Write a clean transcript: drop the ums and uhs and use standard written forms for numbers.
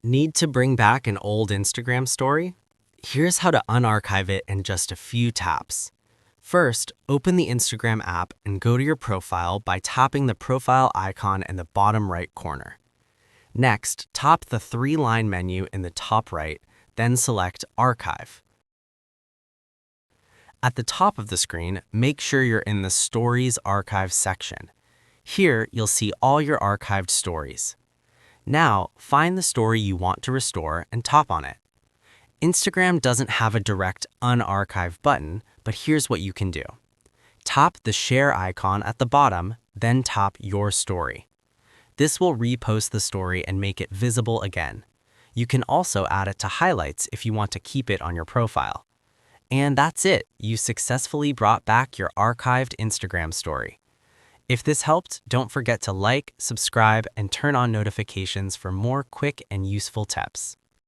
Need to bring back an old Instagram story? Here's how to unarchive it in just a few taps. First, open the Instagram app and go to your profile by tapping the profile icon in the bottom right corner. Next, tap the three-line menu in the top right, then select Archive. At the top of the screen, make sure you're in the Stories Archive section. Here, you'll see all your archived stories. Now, find the story you want to restore and tap on it. Instagram doesn't have a direct Unarchive button, but here's what you can do. Tap the Share icon at the bottom, then tap Your Story. This will repost the story and make it visible again. You can also add it to highlights if you want to keep it on your profile. And that's it. You successfully brought back your archived Instagram story. If this helped, don't forget to like, subscribe, and turn on notifications for more quick and useful tips.